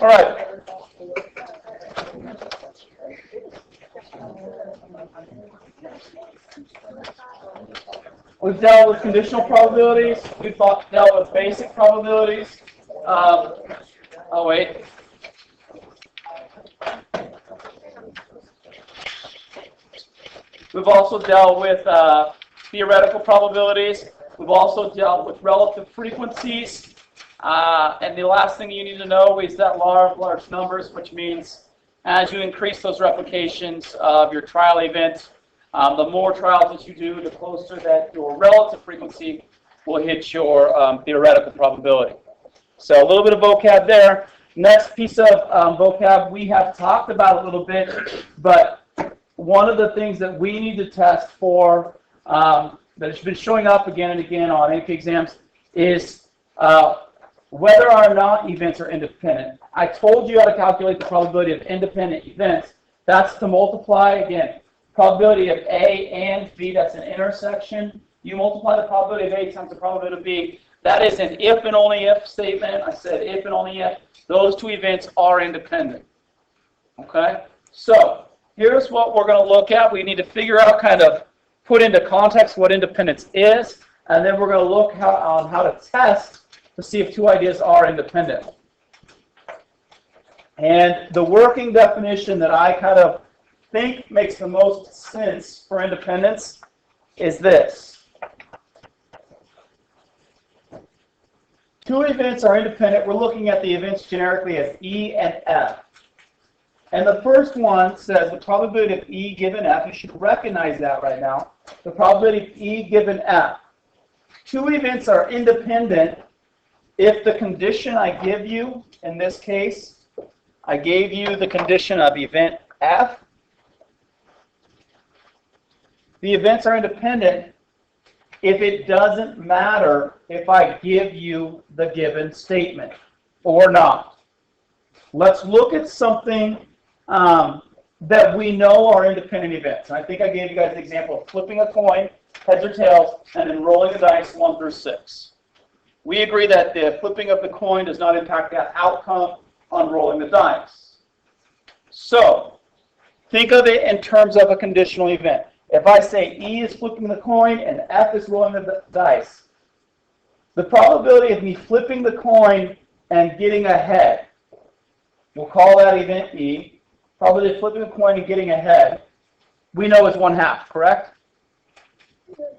All right. We've dealt with conditional probabilities. We've dealt with basic probabilities. Oh, wait. We've also dealt with theoretical probabilities. We've also dealt with relative frequencies. And the last thing you need to know is that large numbers, which means as you increase those replications of your trial event, the more trials that you do, the closer that your relative frequency will hit your theoretical probability. So a little bit of vocab there. Next piece of vocab we have talked about a little bit, but one of the things that we need to test for that has been showing up again and again on AP exams is whether or not events are independent. I told you how to calculate the probability of independent events. That's to multiply, again, probability of A and B, that's an intersection. You multiply the probability of A times the probability of B. That is an if and only if statement. I said if and only if. Those two events are independent. Okay? So, here's what we're going to look at. We need to figure out, kind of put into context what independence is, and then we're going to look on how to test to see if two ideas are independent. And the working definition that I kind of think makes the most sense for independence is this. Two events are independent. We're looking at the events generically as E and F. And the first one says the probability of E given F. You should recognize that right now. The probability of E given F. Two events are independent if the condition I give you, in this case, I gave you the condition of event F. The events are independent if it doesn't matter if I give you the given statement or not. Let's look at something that we know are independent events. And I think I gave you guys an example of flipping a coin, heads or tails, and then rolling the dice 1 through 6. We agree that the flipping of the coin does not impact that outcome on rolling the dice. So, think of it in terms of a conditional event. If I say E is flipping the coin and F is rolling the dice, the probability of me flipping the coin and getting ahead, we'll call that event E. Probability of flipping the coin and getting ahead, we know is 1/2, correct?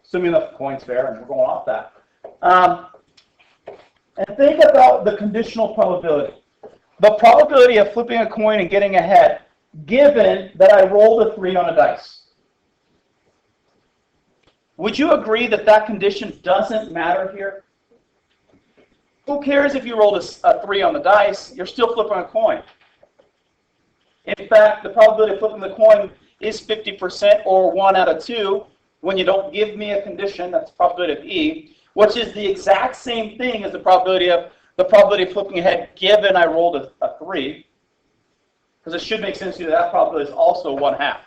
Assuming the coin's fair, and we're going off that. And think about the conditional probability. The probability of flipping a coin and getting ahead, given that I rolled a 3 on a dice. Would you agree that that condition doesn't matter here? Who cares if you rolled a 3 on the dice? You're still flipping a coin. In fact, the probability of flipping the coin is 50% or 1 out of 2 when you don't give me a condition, that's the probability of E, which is the exact same thing as the probability of flipping ahead given I rolled a 3. Because it should make sense to you that probability is also 1/2.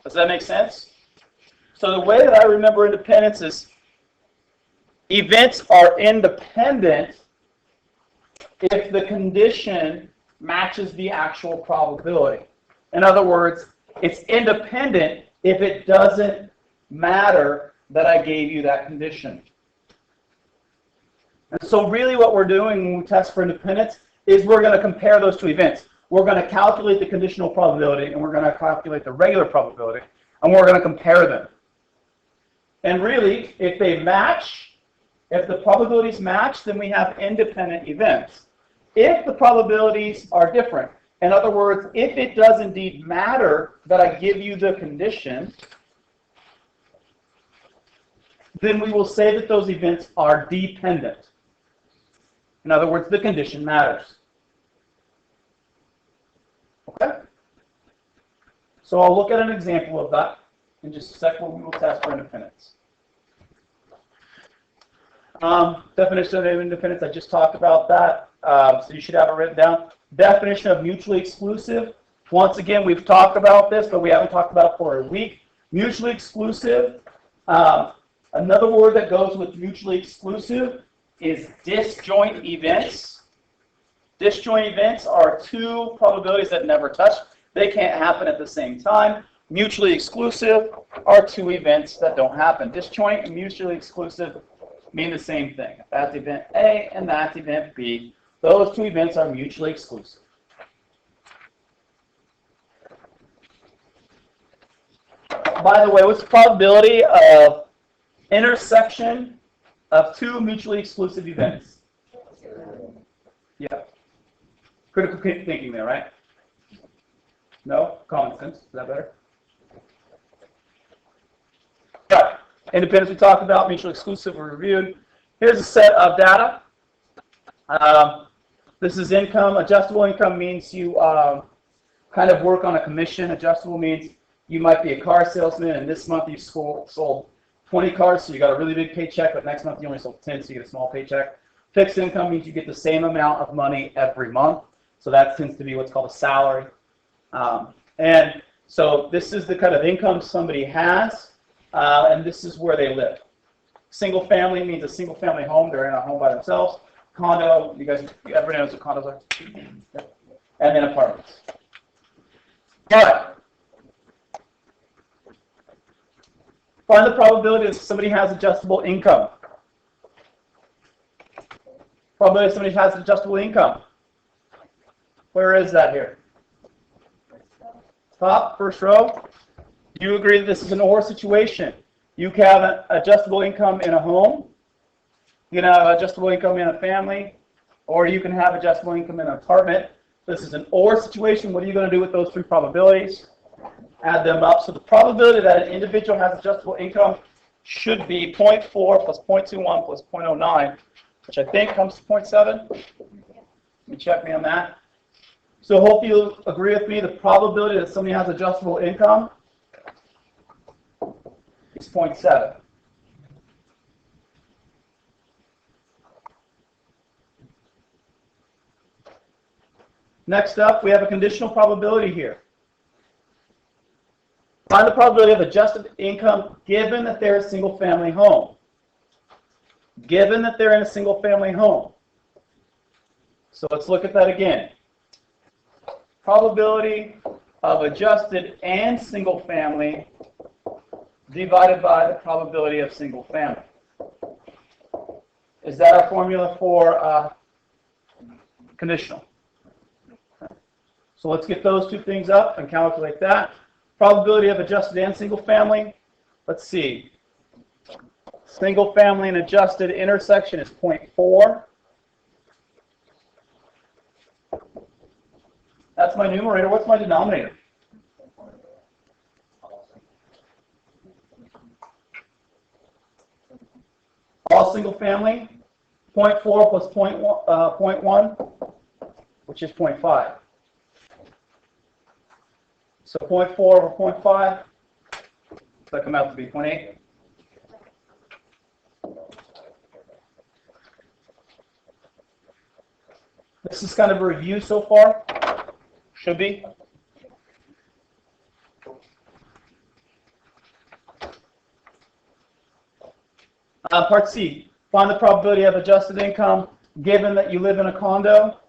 Does that make sense? So the way that I remember independence is events are independent if the condition matches the actual probability. In other words, it's independent if it doesn't matter that I gave you that condition. And so really what we're doing when we test for independence is we're going to compare those two events. We're going to calculate the conditional probability and we're going to calculate the regular probability, and we're going to compare them. And really, if they match, if the probabilities match, then we have independent events. If the probabilities are different, in other words, if it does indeed matter that I give you the condition, then we will say that those events are dependent. In other words, the condition matters. Okay? So I'll look at an example of that in just a second when we will test for independence. Definition of independence, I just talked about that, so you should have it written down. Definition of mutually exclusive. Once again, we've talked about this, but we haven't talked about it for a week. Mutually exclusive. Another word that goes with mutually exclusive is disjoint events. Disjoint events are two probabilities that never touch. They can't happen at the same time. Mutually exclusive are two events that don't happen. Disjoint and mutually exclusive mean the same thing. That's event A and that's event B. Those two events are mutually exclusive. By the way, what's the probability of intersection of two mutually exclusive events? Yeah. Critical thinking there, right? No? Common sense. Is that better? Right. Independence we talked about, mutually exclusive we reviewed. Here's a set of data. This is income. Adjustable income means you kind of work on a commission. Adjustable means you might be a car salesman, and this month you sold 20 cars, so you got a really big paycheck, but next month you only sold 10, so you get a small paycheck. Fixed income means you get the same amount of money every month, so that tends to be what's called a salary. And so this is the kind of income somebody has, and this is where they live. Single family means a single family home. They're in a home by themselves. Condo, everybody knows what condos are. And then apartments. All right. Find the probability that somebody has adjustable income. Probability that somebody has adjustable income. Where is that here? Top, first row. Do you agree that this is an or situation? You can have an adjustable income in a home. You can have adjustable income in a family. Or you can have adjustable income in an apartment. This is an or situation. What are you going to do with those three probabilities? Add them up. So the probability that an individual has adjustable income should be 0.4 plus 0.21 plus 0.09, which I think comes to 0.7. Let me check me on that. So hope you agree with me. The probability that somebody has adjustable income is 0.7. Next up, we have a conditional probability here. Find the probability of adjusted income given that they're a single-family home. Given that they're in a single-family home. So let's look at that again. Probability of adjusted and single-family divided by the probability of single-family. Is that our formula for conditional? So let's get those two things up and calculate that. Probability of adjusted and single family. Let's see. Single family and adjusted intersection is 0.4. That's my numerator. What's my denominator? All single family. 0.4 plus 0.1, which is 0.5. So 0.4 over 0.5, that come out to be 0.8. This is kind of a review so far. Should be. Part C, find the probability of adjusted income given that you live in a condo.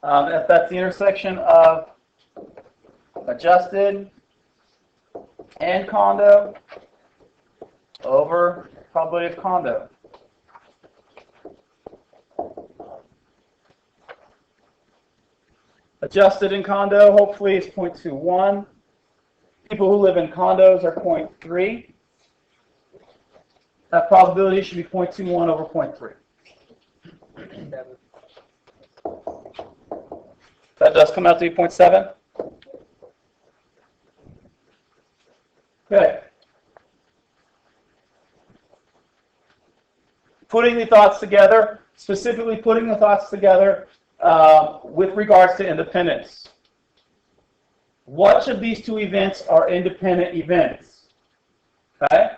If that's the intersection of adjusted and condo over probability of condo. Adjusted in condo, hopefully, is 0.21. People who live in condos are 0.3. That probability should be 0.21 over 0.3. That does come out to be 0.7. Okay. Putting the thoughts together, specifically putting the thoughts together with regards to independence. Which of these two events are independent events? Okay.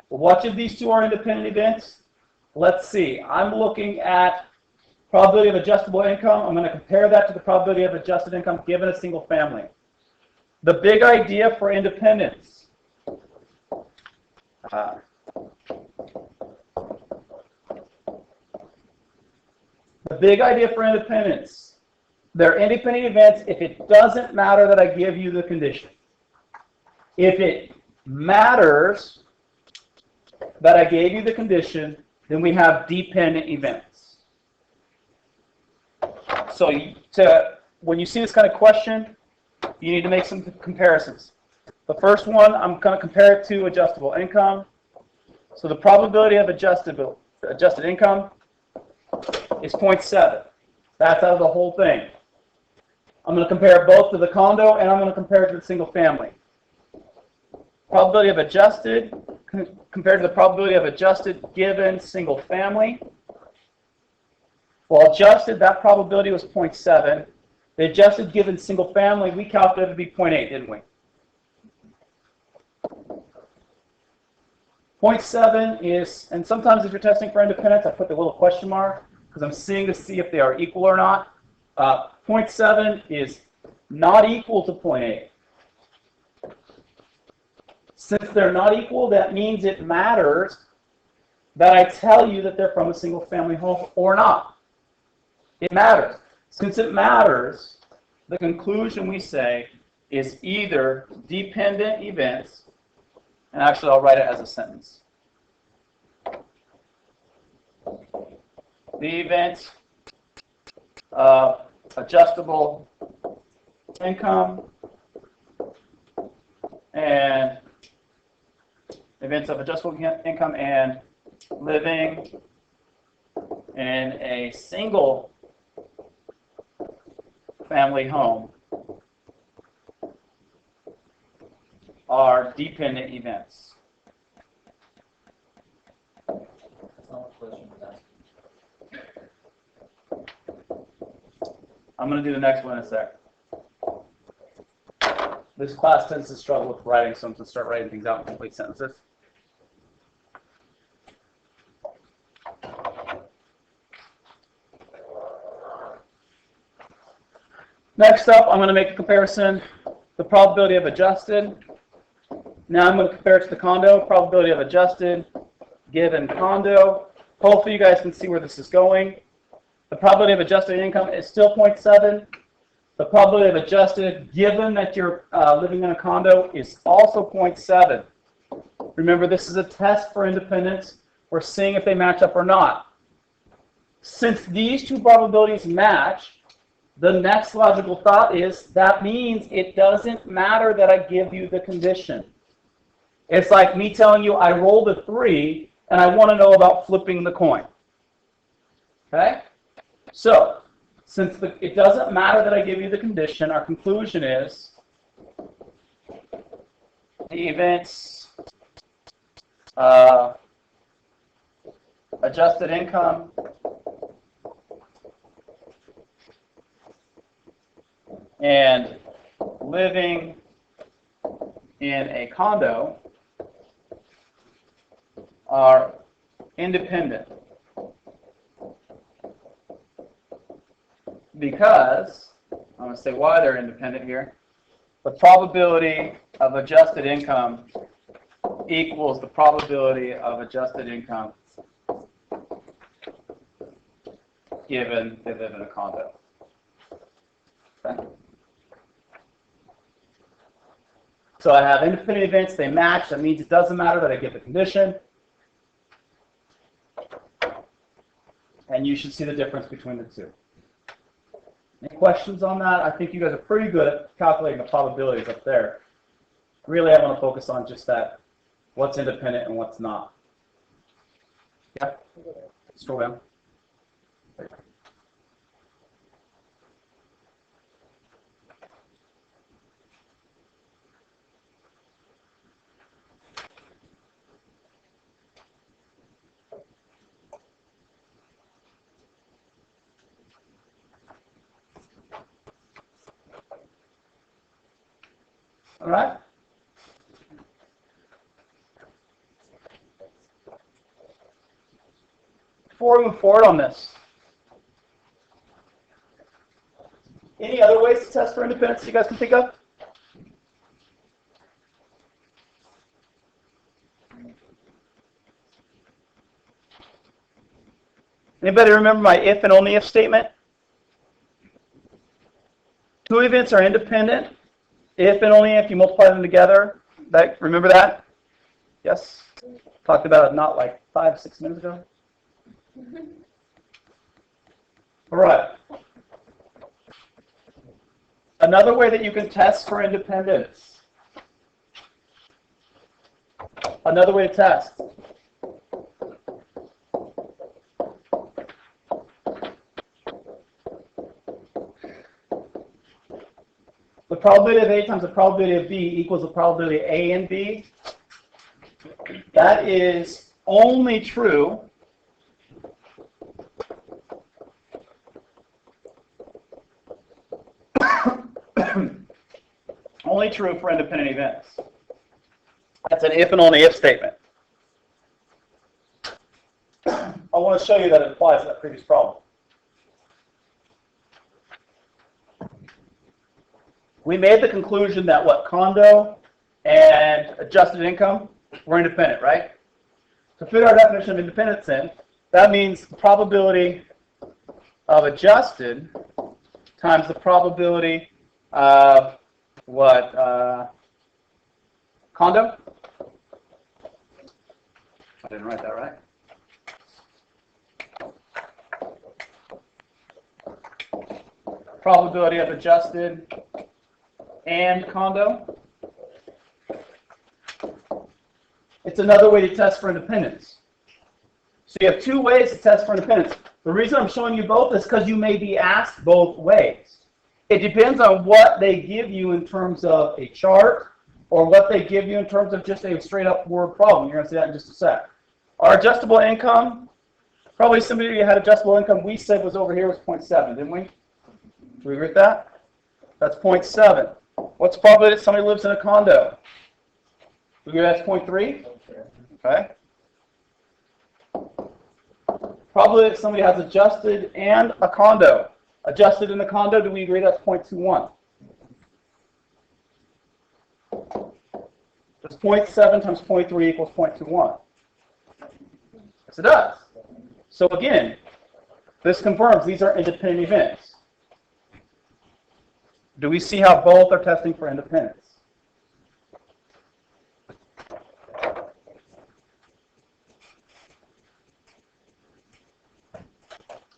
Which of these two are independent events? Let's see. I'm looking at probability of adjustable income. I'm going to compare that to the probability of adjusted income given a single family. The big idea for independence. The big idea for independence They're independent events if it doesn't matter that I give you the condition. If it matters that I gave you the condition, then we have dependent events. So when you see this kind of question, you need to make some comparisons. The first one, I'm going to compare it to adjustable income. So the probability of adjusted income is 0.7. That's out of the whole thing. I'm going to compare both to the condo, and I'm going to compare it to the single family. Probability of adjusted compared to the probability of adjusted given single family. Well, adjusted, that probability was 0.7. The adjusted given single family, we calculated to be 0.8, didn't we? 0.7 is, and sometimes if you're testing for independence, I put the little question mark because I'm seeing to see if they are equal or not. 0.7 is not equal to 0.8. Since they're not equal, that means it matters that I tell you that they're from a single family home or not. It matters. Since it matters, the conclusion we say is either dependent events, and actually I'll write it as a sentence. The events of adjustable income and events of adjustable income and living in a single family home are dependent events. I'm going to do the next one in a sec. This class tends to struggle with writing, so I'm going to start writing things out in complete sentences. Next up, I'm going to make a comparison, the probability of adjusted. Now I'm going to compare it to the condo, probability of adjusted given condo. Hopefully you guys can see where this is going. The probability of adjusted income is still 0.7. The probability of adjusted given that you're living in a condo is also 0.7. Remember, this is a test for independence. We're seeing if they match up or not. Since these two probabilities match, the next logical thought is that means it doesn't matter that I give you the condition. It's like me telling you I rolled a 3 and I want to know about flipping the coin. Okay? So, since it doesn't matter that I give you the condition, our conclusion is the events adjusted income and living in a condo are independent because, I'm going to say why they're independent here, the probability of adjusted income equals the probability of adjusted income given they live in a condo. Okay. So I have independent events, they match. That means it doesn't matter that I give the condition. And you should see the difference between the two. Any questions on that? I think you guys are pretty good at calculating the probabilities up there. Really, I want to focus on just that, what's independent and what's not. Yeah? Scroll down. All right? Before we move forward on this, any other ways to test for independence you guys can think of? Anybody remember my if and only if statement? Two events are independent if and only if you multiply them together. Remember that? Yes? Talked about it not like 5-6 minutes ago. All right. Another way that you can test for independence. Another way to test. The probability of A times the probability of B equals the probability of A and B. That is only true only true for independent events. That's an if and only if statement. I want to show you that it applies to that previous problem. We made the conclusion that condo and adjusted income were independent, right? To fit our definition of independence in, that means the probability of adjusted times the probability of condo? I didn't write that right. Probability of adjusted and condo. It's another way to test for independence. So you have two ways to test for independence. The reason I'm showing you both is because you may be asked both ways. It depends on what they give you in terms of a chart or what they give you in terms of just a straight up word problem. You're going to see that in just a sec. Our adjustable income, probably somebody who had adjustable income we said was over here was 0.7, didn't we? Do we agree with that? That's 0.7. What's the probability that somebody lives in a condo? Do we agree that's 0.3? Okay. Probability that somebody has adjusted and a condo. Adjusted in the condo, do we agree that's 0.21? Does 0.7 times 0.3 equals 0.21? Yes, it does. So again, this confirms these are independent events. Do we see how both are testing for independence?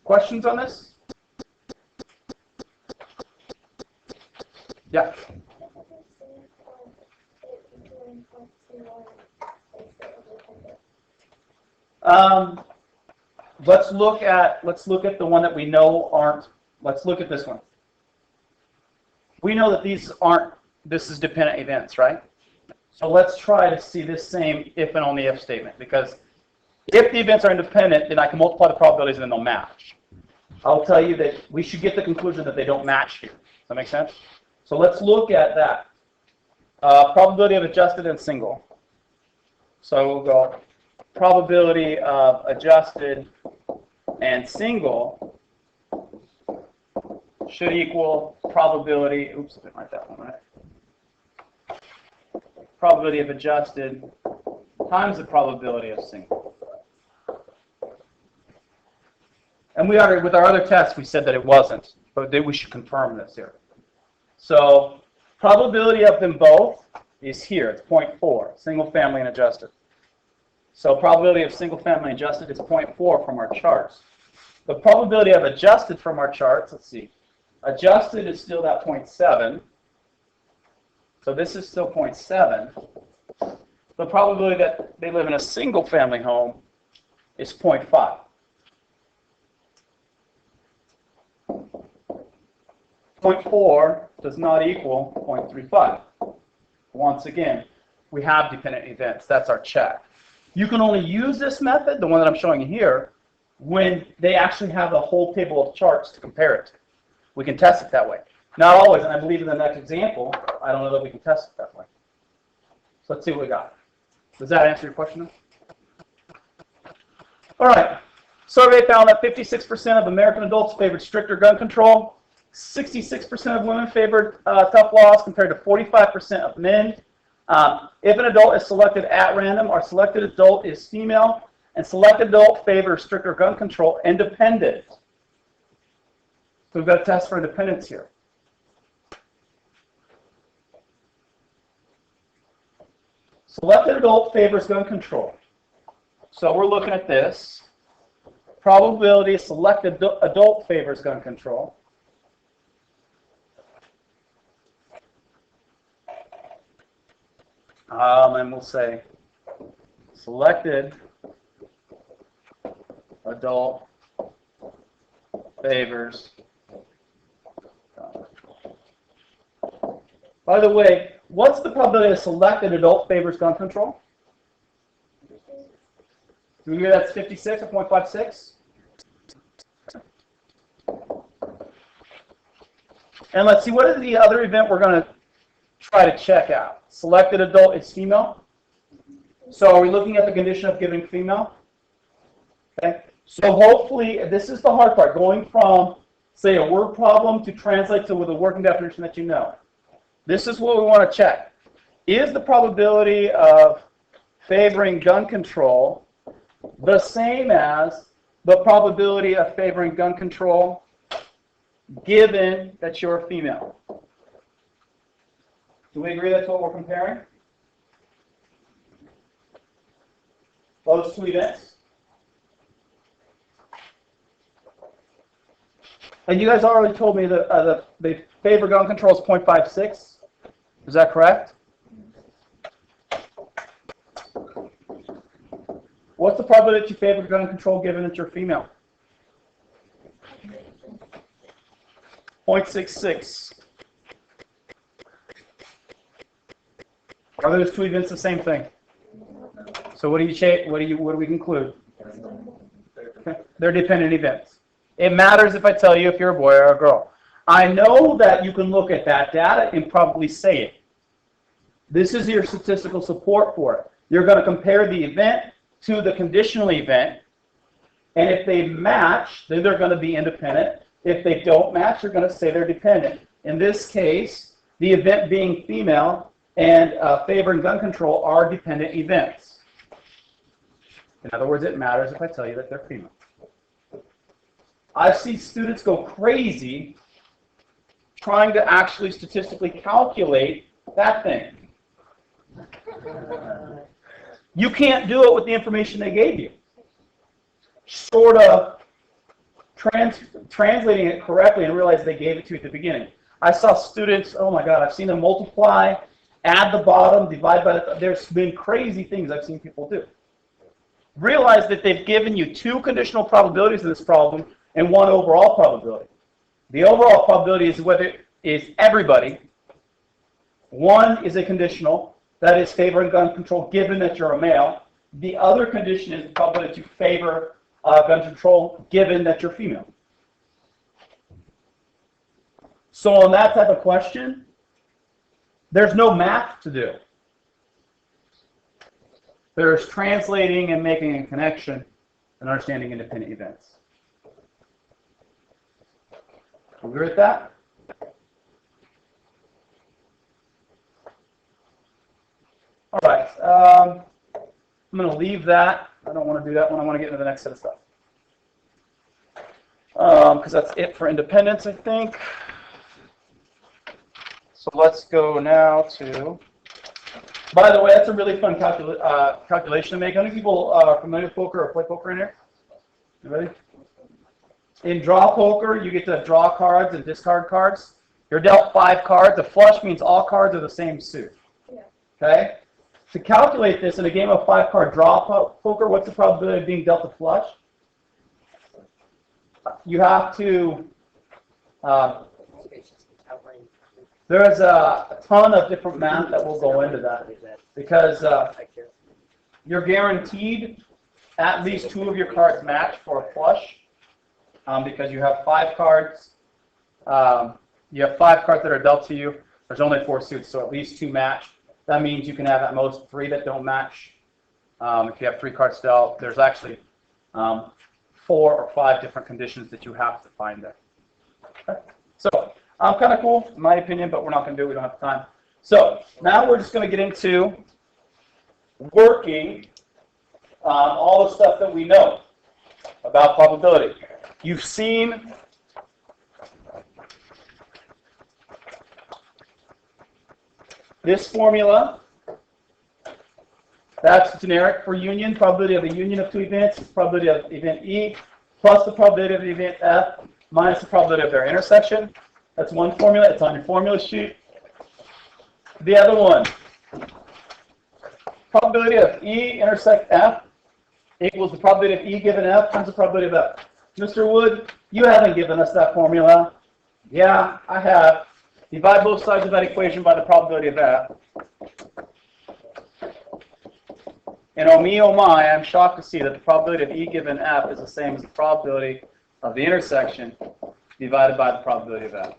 Questions on this? Yeah. Let's look at the one that we know aren't. Let's look at this one. We know that this is dependent events, right? So let's try to see this same if and only if statement, because if the events are independent, then I can multiply the probabilities and then they'll match. I'll tell you that we should get the conclusion that they don't match here. Does that make sense? So let's look at that. Probability of adjusted and single. So we'll go probability of adjusted and single should equal probability, oops, I didn't write that one right. Probability of adjusted times the probability of single. And we already, with our other tests, we said that it wasn't, but we should confirm this here. So probability of them both is here. It's 0.4, single family and adjusted. So probability of single family adjusted is 0.4 from our charts. The probability of adjusted from our charts, let's see. Adjusted is still that 0.7. So this is still 0.7. The probability that they live in a single family home is 0.5. 0.4 does not equal 0.35. Once again, we have dependent events. That's our check. You can only use this method, the one that I'm showing you here, when they actually have a whole table of charts to compare it to. We can test it that way. Not always, and I believe in the next example, I don't know that we can test it that way. So let's see what we got. Does that answer your question? All right. Survey found that 56% of American adults favored stricter gun control. 66% of women favored tough laws compared to 45% of men. If an adult is selected at random, our selected adult is female, and selected adult favors stricter gun control independent. So we've got a test for independence here. Selected adult favors gun control. So we're looking at this. Probability selected adult favors gun control. And we'll say selected adult favors gun control. By the way, what's the probability of selected adult favors gun control? Do we hear that's 56 or 0.56? And let's see, what is the other event we're going to try to check out? Selected adult is female. So are we looking at the condition of giving female? Okay. So hopefully, this is the hard part, going from, say, a word problem to translate to with a working definition that you know. This is what we want to check. Is the probability of favoring gun control the same as the probability of favoring gun control given that you're a female? Do we agree that's what we're comparing? Those two events? And you guys already told me that the favor gun control is 0.56. Is that correct? What's the probability that you favor gun control given that you're female? 0.66. Are those two events the same thing? So what do we conclude? They're dependent events. It matters if I tell you if you're a boy or a girl. I know that you can look at that data and probably say it. This is your statistical support for it. You're going to compare the event to the conditional event, and if they match, then they're going to be independent. If they don't match, you're going to say they're dependent. In this case, the event being female and favoring gun control are dependent events. In other words, it matters if I tell you that they're female. I've seen students go crazy trying to actually statistically calculate that thing. You can't do it with the information they gave you. Sort of translating it correctly and realize they gave it to you at the beginning. I saw students, oh my God, I've seen them multiply, add the bottom, divide by the, there's been crazy things I've seen people do. Realize that they've given you two conditional probabilities of this problem and one overall probability. The overall probability is whether is everybody. One is a conditional, that is favoring gun control given that you're a male. The other condition is the probability to favor gun control given that you're female. So on that type of question, there's no math to do. There's translating and making a connection and understanding independent events. Agree with that? All right. I'm going to leave that. I don't want to do that one. I want to get into the next set of stuff. Because that's it for independence, I think. So let's go now to... By the way, that's a really fun calculation to make. How many people are familiar with poker or play poker in here? You ready? In draw poker, you get to draw cards and discard cards. You're dealt 5 cards. A flush means all cards are the same suit. Okay? To calculate this in a game of 5-card draw poker, what's the probability of being dealt a flush? You have to... there's a ton of different math that will go into that because you're guaranteed at least 2 of your cards match for a flush because you have 5 cards. You have 5 cards that are dealt to you. There's only 4 suits, so at least 2 match. That means you can have at most 3 that don't match. If you have 3 cards dealt, there's actually 4 or 5 different conditions that you have to find there. Okay. So, kind of cool, in my opinion, but we're not going to do it. We don't have time. So, now we're just going to get into working all the stuff that we know about probability. You've seen this formula That's generic for union. Probability of a union of two events is probability of event E plus the probability of event F minus the probability of their intersection. That's one formula. It's on your formula sheet. The other one, probability of E intersect F equals the probability of E given F times the probability of F. Mr. Wood, you haven't given us that formula. Yeah, I have. Divide both sides of that equation by the probability of F. And oh me, oh my, I'm shocked to see that the probability of E given F is the same as the probability of the intersection divided by the probability of F.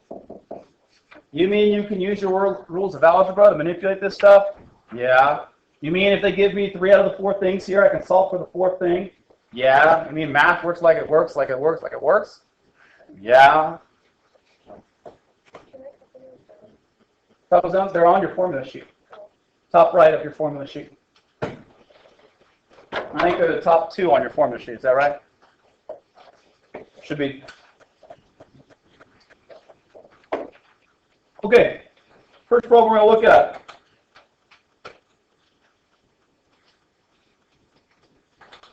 You mean you can use your rules of algebra to manipulate this stuff? Yeah. You mean if they give me 3 out of the 4 things here, I can solve for the 4th thing? Yeah. You mean math works like it works, like it works, like it works? Yeah. They're on your formula sheet. Top right of your formula sheet. I think they're the top 2 on your formula sheet. Is that right? Should be. Okay. First problem we're going to look at.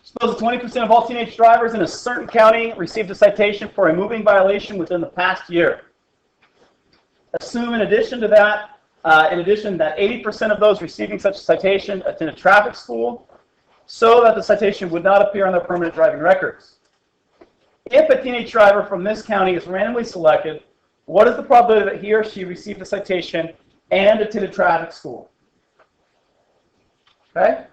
Suppose 20% of all teenage drivers in a certain county received a citation for a moving violation within the past year. Assume in addition that 80% of those receiving such a citation attended traffic school, so that the citation would not appear on their permanent driving records. If a teenage driver from this county is randomly selected, what is the probability that he or she received a citation and attended traffic school? Okay?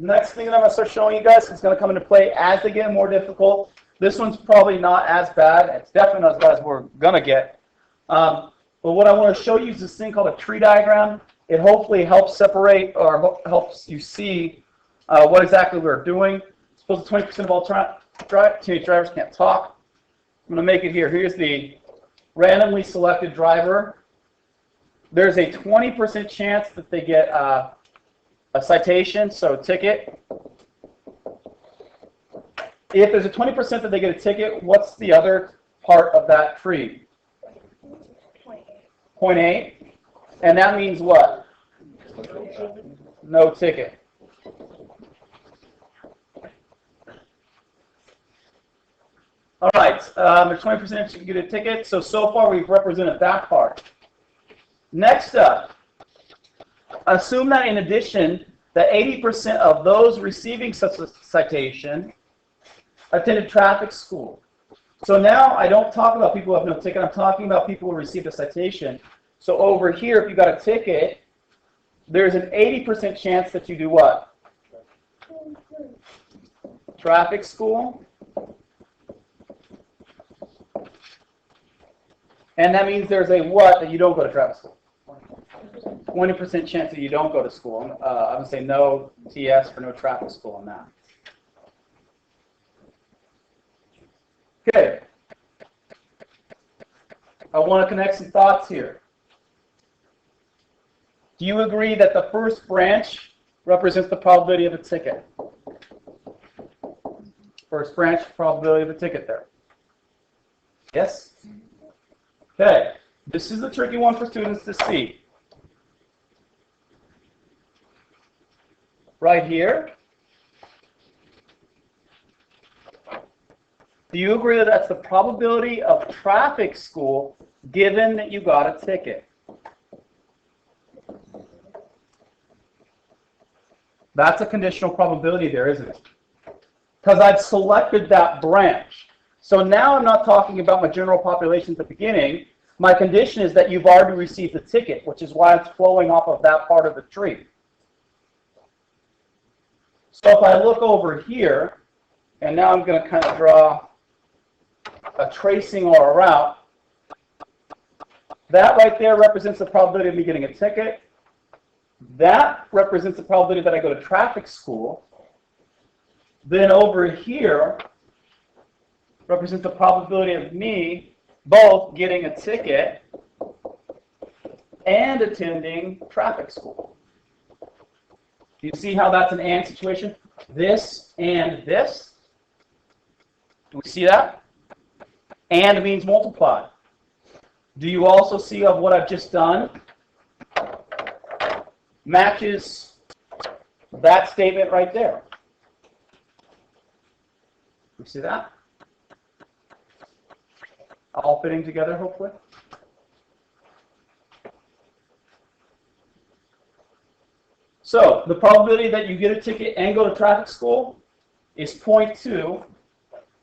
Next thing that I'm going to start showing you guys is going to come into play as they get more difficult. This one's probably not as bad. It's definitely not as bad as we're going to get. But what I want to show you is this thing called a tree diagram. It hopefully helps separate or helps you see what exactly we're doing. Suppose 20% of all teenage drivers can't talk. I'm going to make it here. Here's the randomly selected driver. There's a 20% chance that they get a citation, so ticket. If there's a 20% that they get a ticket, what's the other part of that tree? 0.8. And that means what? No ticket. All right, there's 20% you get a ticket. So far we've represented that part. Next up, assume that in addition, that 80% of those receiving such a citation attended traffic school. So now I don't talk about people who have no ticket. I'm talking about people who received a citation. So over here, if you got a ticket, there's an 80% chance that you do what? Traffic school. And that means there's a what that you don't go to traffic school? 20% chance that you don't go to school. I'm going to say no TS for no traffic school on that. Okay. I want to connect some thoughts here. Do you agree that the first branch represents the probability of a ticket? First branch, probability of a ticket there. Yes? Okay. This is a tricky one for students to see. Right here. Do you agree that that's the probability of traffic school given that you got a ticket? That's a conditional probability there, isn't it? Because I've selected that branch. So now I'm not talking about my general population at the beginning. My condition is that you've already received the ticket, which is why it's flowing off of that part of the tree. So if I look over here, and now I'm going to kind of draw a tracing or a route, that right there represents the probability of me getting a ticket. That represents the probability that I go to traffic school. Then over here represents the probability of me both getting a ticket and attending traffic school. Do you see how that's an and situation? This and this. Do we see that? And means multiply. Do you also see of what I've just done? Matches that statement right there. You see that? All fitting together, hopefully. So the probability that you get a ticket and go to traffic school is 0.2,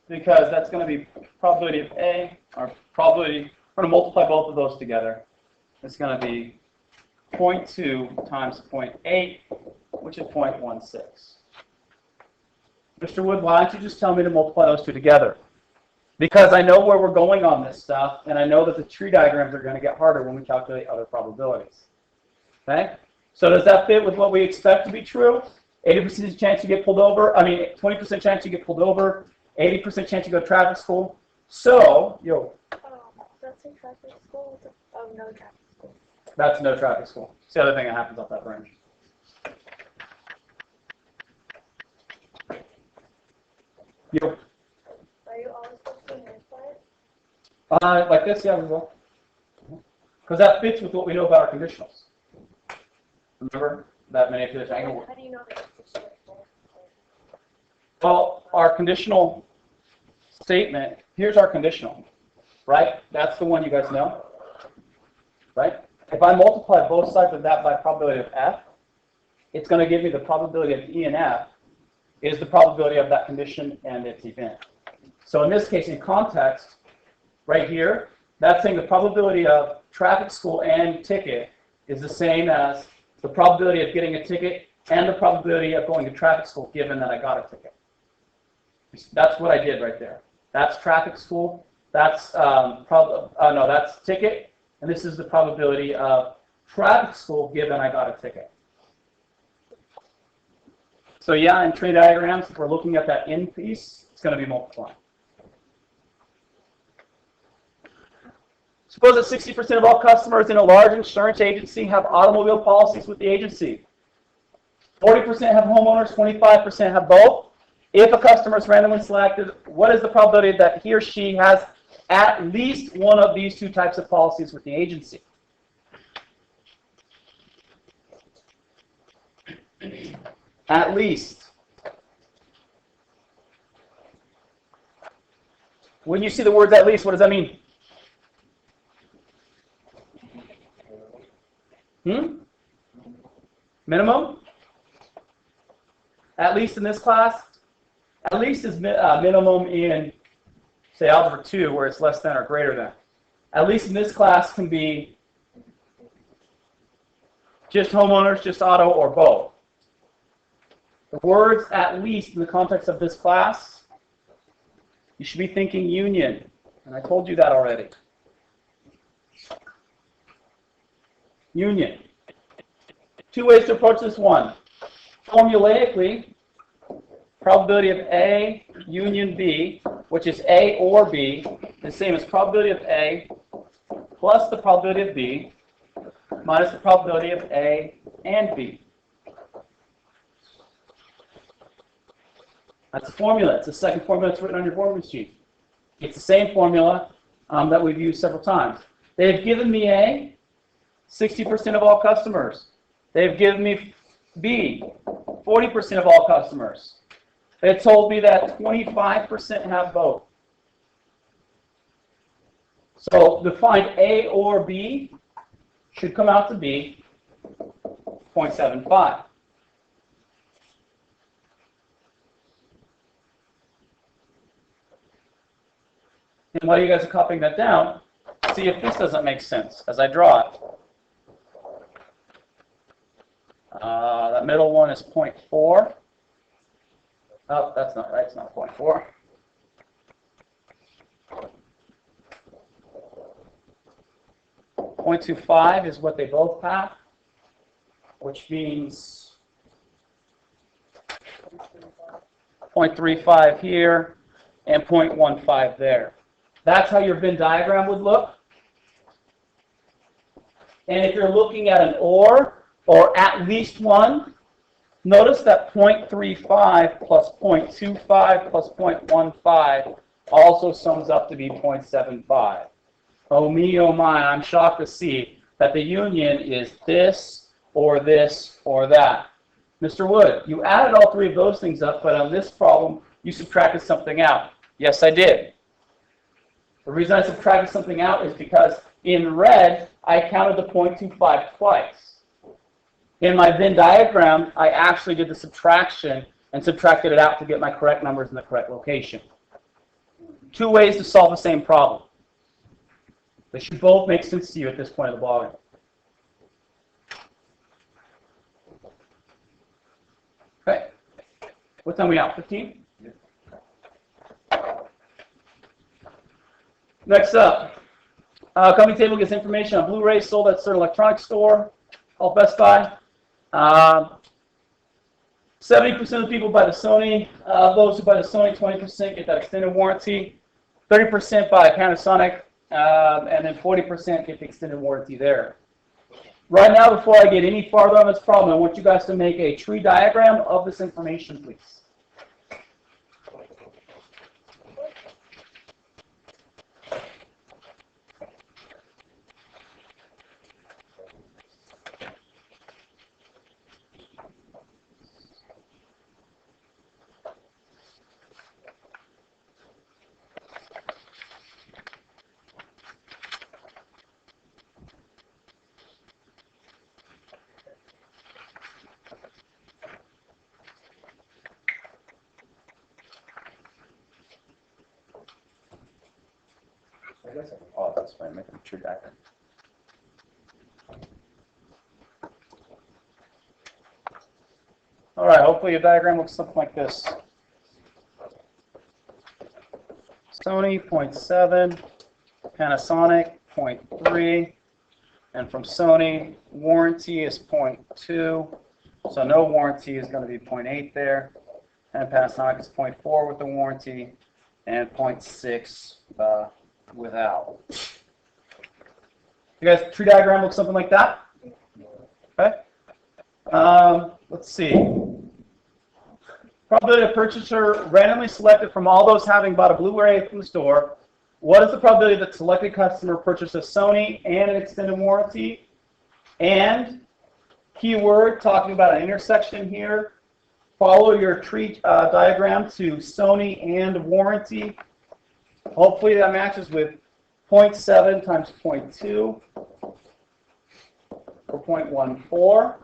because that's going to be probability of A, or probability, we're going to multiply both of those together. It's going to be 0.2 times 0.8, which is 0.16. Mr. Wood, why don't you just tell me to multiply those two together? Because I know where we're going on this stuff, and I know that the tree diagrams are going to get harder when we calculate other probabilities. Okay? So does that fit with what we expect to be true? 80% chance you get pulled over, 20% chance you get pulled over, 80% chance you go to traffic school. So, That's in traffic school. Oh, no traffic school. That's no traffic school. It's the other thing that happens off that branch. Yep. Are you always supposed to multiply it? Like this, yeah, we will. Because that fits with what we know about our conditionals. Remember that manipulation angle? How do you know that it's a shift? Well, our conditional statement, here's our conditional, right? That's the one you guys know, right? If I multiply both sides of that by probability of F, it's going to give me the probability of E and F is the probability of that condition and its event. So in this case, in context, right here, that's saying the probability of traffic school and ticket is the same as the probability of getting a ticket and the probability of going to traffic school given that I got a ticket. That's what I did right there. That's traffic school. That's that's ticket, and this is the probability of traffic school given I got a ticket. So yeah, in tree diagrams, if we're looking at that in piece, it's going to be multiplying. Suppose that 60% of all customers in a large insurance agency have automobile policies with the agency. 40% have homeowners, 25% have both. If a customer is randomly selected, what is the probability that he or she has at least one of these two types of policies with the agency? At least. When you see the words at least, what does that mean? Minimum? At least in this class? At least is minimum in, say, Algebra 2, where it's less than or greater than. At least in this class can be just homeowners, just auto, or both. The words at least in the context of this class, you should be thinking union. And I told you that already. Union. Two ways to approach this one. Formulaically, probability of A union B, which is A or B, the same as probability of A plus the probability of B minus the probability of A and B. That's a formula. It's the second formula that's written on your formula sheet. It's the same formula that we've used several times. They've given me A, 60% of all customers. They've given me B, 40% of all customers. They told me that 25% have both. So to find A or B should come out to be 0.75. And while you guys are copying that down, see if this doesn't make sense as I draw it. That middle one is 0.4. Oh, that's not right. It's not 0.4. .25 is what they both have, which means 0.35 here and 0.15 there. That's how your Venn diagram would look. And if you're looking at an or at least one, notice that 0.35 plus 0.25 plus 0.15 also sums up to be 0.75. Oh me, oh my, I'm shocked to see that the union is this or that. Mr. Wood, you added all three of those things up, but on this problem, you subtracted something out. Yes, I did. The reason I subtracted something out is because in red, I counted the 0.25 twice. In my Venn diagram, I actually did the subtraction and subtracted it out to get my correct numbers in the correct location. Two ways to solve the same problem. They should both make sense to you at this point of the ballgame. Okay. What time are we out? 15? Next up, company table gets information on Blu-ray sold at certain electronics store, called Best Buy. 70% of the people buy the Sony. Those who buy the Sony, 20% get that extended warranty. 30% buy Panasonic, and then 40% get the extended warranty there. Right now, before I get any farther on this problem, I want you guys to make a tree diagram of this information, please. I guess I can pause this by making a tree diagram. All right, hopefully your diagram looks something like this. Sony 0.7, Panasonic 0.3, and from Sony, warranty is 0.2, so no warranty is going to be 0.8 there, and Panasonic is 0.4 with the warranty, and 0.6 without. You guys, tree diagram looks something like that? Okay. Let's see. Probability of purchaser randomly selected from all those having bought a Blu-ray from the store. What is the probability that selected customer purchases Sony and an extended warranty? And keyword talking about an intersection here. Follow your tree diagram to Sony and warranty. Hopefully that matches with 0.7 times 0.2 or 0.14.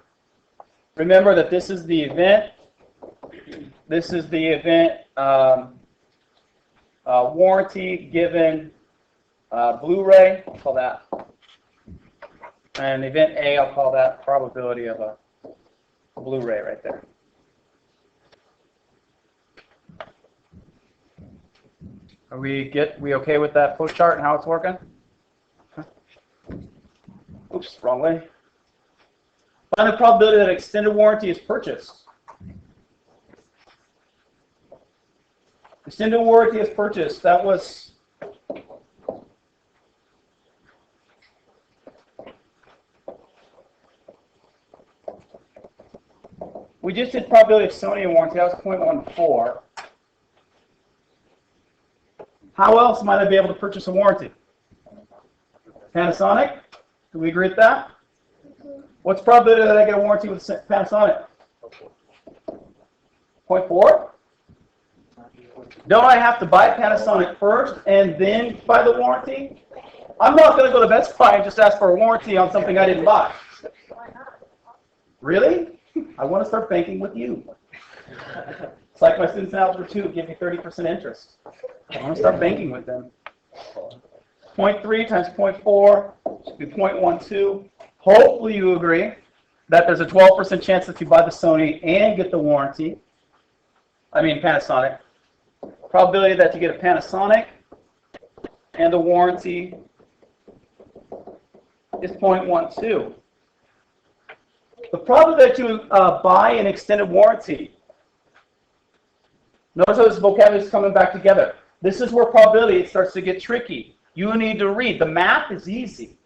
Remember that this is the event. This is the event warranty given Blu-ray. I'll call that. And event A, I'll call that probability of a Blu-ray right there. Are we okay with that flow chart and how it's working? Oops, wrong way. Find the probability that extended warranty is purchased. Extended warranty is purchased. That was we just did probability of Sony warranty. That was 0.14. How else might I be able to purchase a warranty? Panasonic? Do we agree with that? What's the probability that I get a warranty with Panasonic? 0.4? Don't I have to buy Panasonic first and then buy the warranty? I'm not going to go to Best Buy and just ask for a warranty on something I didn't buy. Really? I want to start banking with you. It's like my students in Algebra 2 give me 30% interest. I want to start banking with them. 0.3 times 0.4 should be 0.12. Hopefully you agree that there's a 12% chance that you buy the Sony and get the warranty. I mean Panasonic. Probability that you get a Panasonic and the warranty is 0.12. The probability that you buy an extended warranty. Notice how this vocabulary is coming back together. This is where probability starts to get tricky. You need to read. The math is easy.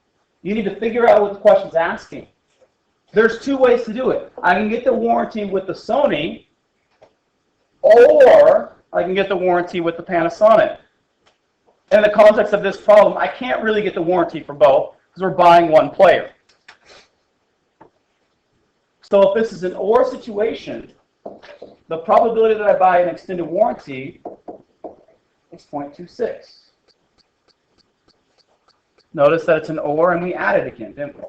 You need to figure out what the question's asking. There's two ways to do it. I can get the warranty with the Sony, or I can get the warranty with the Panasonic. In the context of this problem, I can't really get the warranty for both because we're buying one player. So if this is an or situation, the probability that I buy an extended warranty is 0.26. Notice that it's an or and we add it again, didn't we?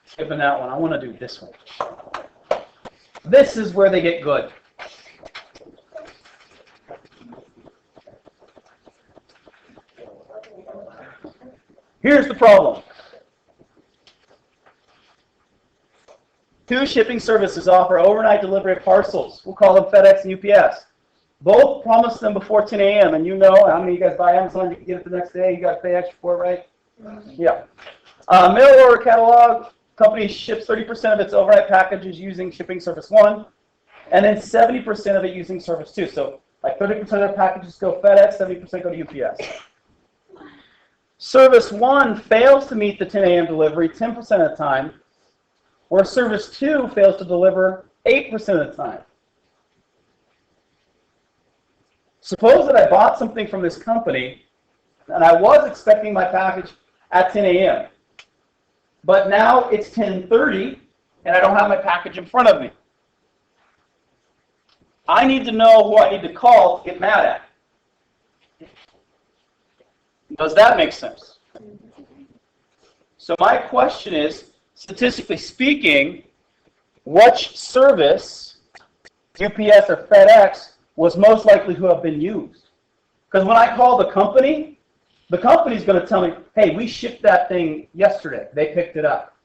Skipping that one, I want to do this one. This is where they get good. Here's the problem. Two shipping services offer overnight delivery of parcels. We'll call them FedEx and UPS. Both promise them before 10 a.m. And you know how many of you guys buy Amazon, you can get it the next day, you got to pay extra for it, right? Yeah. Mail order catalog, company ships 30% of its overnight packages using shipping service 1, and then 70% of it using service 2. So like 30% of their packages go FedEx, 70% go to UPS. Service 1 fails to meet the 10 a.m. delivery 10% of the time, where service 2 fails to deliver 8% of the time. Suppose that I bought something from this company, and I was expecting my package at 10 a.m., but now it's 10:30, and I don't have my package in front of me. I need to know who I need to call to get mad at. Does that make sense? So my question is, statistically speaking, which service, UPS or FedEx, was most likely to have been used? Because when I call the company's going to tell me, hey, we shipped that thing yesterday. They picked it up.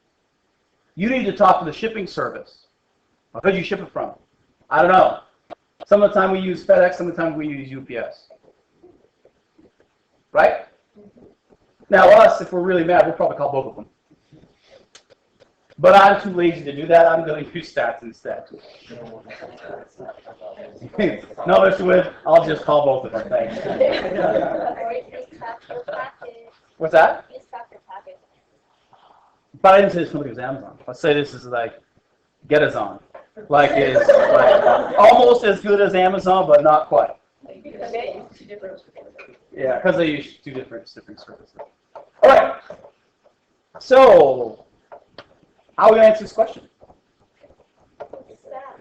You need to talk to the shipping service. Well, who did you ship it from? I don't know. Some of the time we use FedEx, some of the time we use UPS. Right? Now us, if we're really mad, we'll probably call both of them. But I'm too lazy to do that. I'm going to use stats instead. No, Mr. Wood, I'll just call both of them. Thanks. What's that? But I didn't say this company was Amazon. Let's say this is like Getazon. Like it's like almost as good as Amazon, but not quite. Yeah, because they use two different services. All right. So, how are we going to answer this question?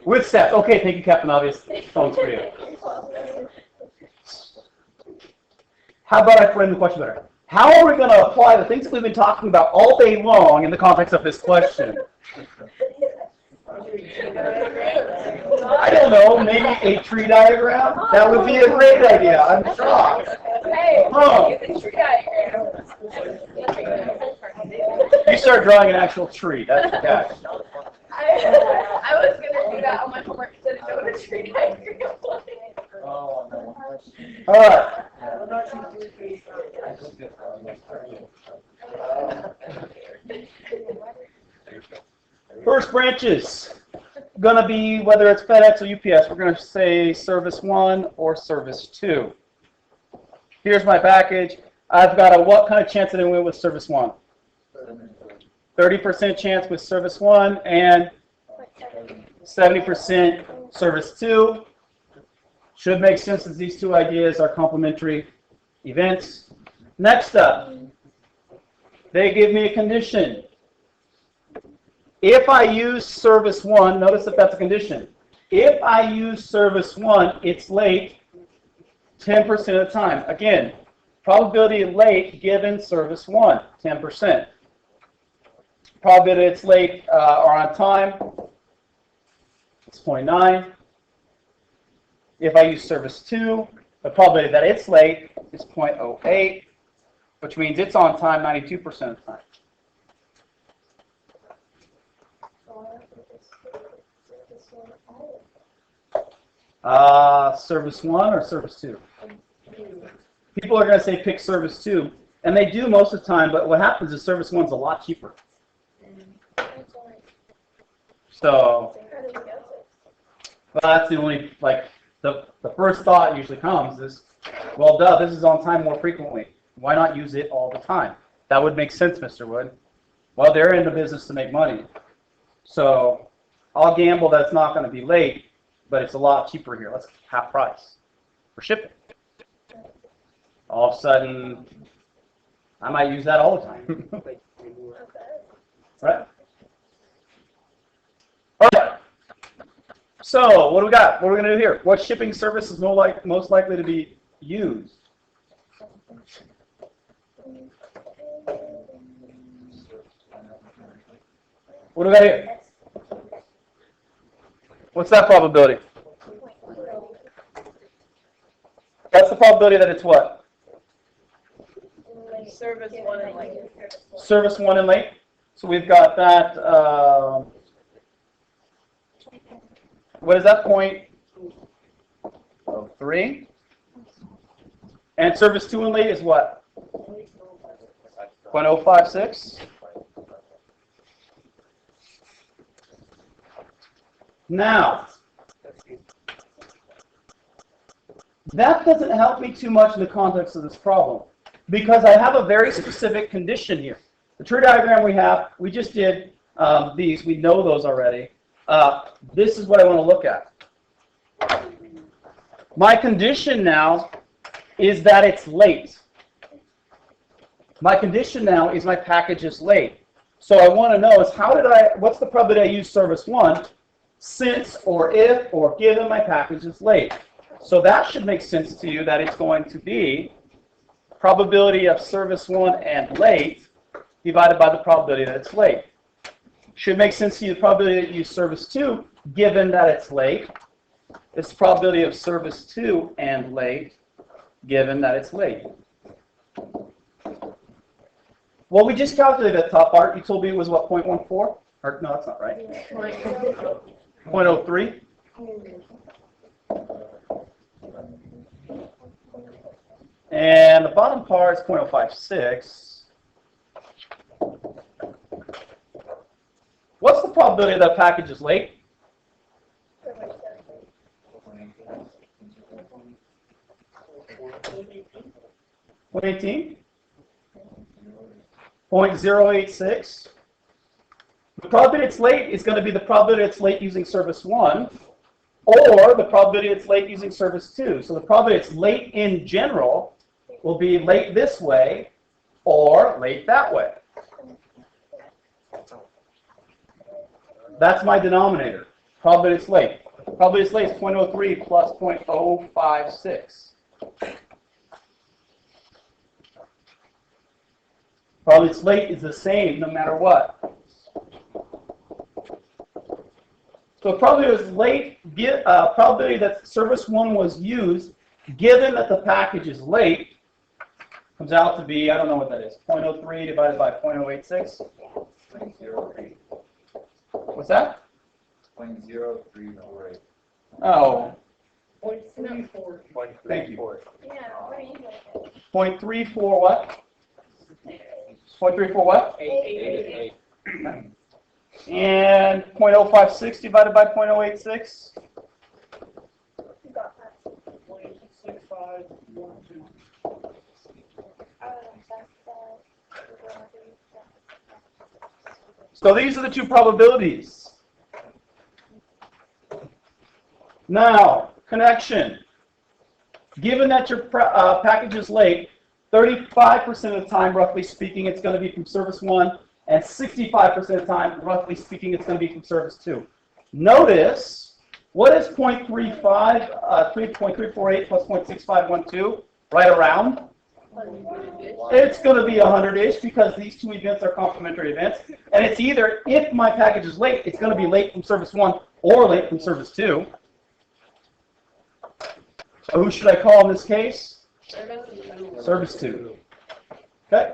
With stats. Okay, thank you, Captain Obvious. Phone's for you. How about I frame the question better? How are we going to apply the things that we've been talking about all day long in the context of this question? I don't know, maybe a tree diagram? That would be a great idea, I'm shocked. You start drawing an actual tree, that's the catch. I was going to do that on my homework instead of doing a tree diagram. All right. First branches, gonna be whether it's FedEx or UPS. We're gonna say service 1 or service 2. Here's my package. I've got a what kind of chance that I win with service 1? 30% chance with service 1 and 70% service 2. Should make sense as these two ideas are complementary events. Next up, they give me a condition. If I use service 1, notice that that's a condition. If I use service 1, it's late 10% of the time. Again, probability of late given service 1, 10%. Probability it's late or on time, it's 0.9. If I use service 2, the probability that it's late is 0.08, which means it's on time 92% of the time. Service 1 or service 2? People are going to say pick service 2, and they do most of the time, but what happens is service 1's a lot cheaper. So, well, that's the only, like, the first thought usually comes is, well, duh, this is on time more frequently. Why not use it all the time? That would make sense, Mr. Wood. Well, they're in the business to make money. So, I'll gamble that it's not going to be late, but it's a lot cheaper here. Let's half price for shipping. All of a sudden, I might use that all the time. Right? All right. So what do we got? What are we going to do here? What shipping service is most likely to be used? What do we got here? What's that probability? That's the probability that it's what? Service one and like. Service 1 and late. So we've got that, what is that, 0.03? And service 2 and late is what? 0.056. Now, that doesn't help me too much in the context of this problem, because I have a very specific condition here. The tree diagram we just did these, we know those already. This is what I want to look at. My condition now is that it's late. My condition now is my package is late. So I want to know is what's the probability I use service 1 since or if or given my package is late. So that should make sense to you that it's going to be probability of service 1 and late divided by the probability that it's late. Should make sense to you the probability that you use service 2 given that it's late. It's probability of service 2 and late given that it's late. Well, we just calculated that top part. You told me it was what, 0.14? Or, no, that's not right. 0.03. And the bottom part is 0.056. What's the probability that package is late? 0.18? 0.086. The probability it's late is going to be the probability it's late using service 1, or the probability it's late using service 2. So the probability it's late in general will be late this way or late that way. That's my denominator. Probability it's late. Probability it's late is 0.03 plus 0.056. Probability it's late is the same no matter what. So probability is late, probability that service 1 was used, given that the package is late, comes out to be, I don't know what that is, 0.03 divided by 0.086? 0.03. What's that? 0.0348. Oh, 0.34. thank you. Yeah, what are you doing? 0.34 what? 0.34 what? 8. And 0.056 divided by 0.086? You got that. 0.6512. So these are the two probabilities. Now, connection. Given that your package is late, 35% of the time, roughly speaking, it's going to be from service 1, and 65% of the time, roughly speaking, it's going to be from service 2. Notice, what is 0.35, 3.348 plus 0.6512? Right around? It's going to be 100-ish because these two events are complementary events. And it's either, if my package is late, it's going to be late from service 1 or late from service 2. So who should I call in this case? Service 2. Okay.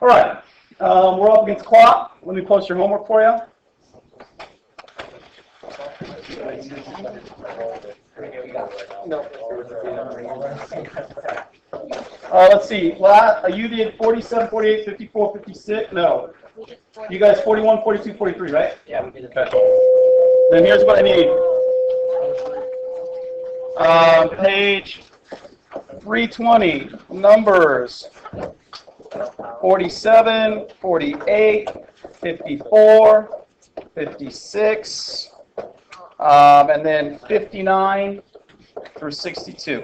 All right. We're up against clock. Let me post your homework for you. Let's see. You did 47, 48, 54, 56. No. You guys 41, 42, 43, right? Yeah, we did it. Okay. Then here's what I need. Page 320, numbers 47, 48, 54, 56, And then 59 through 62.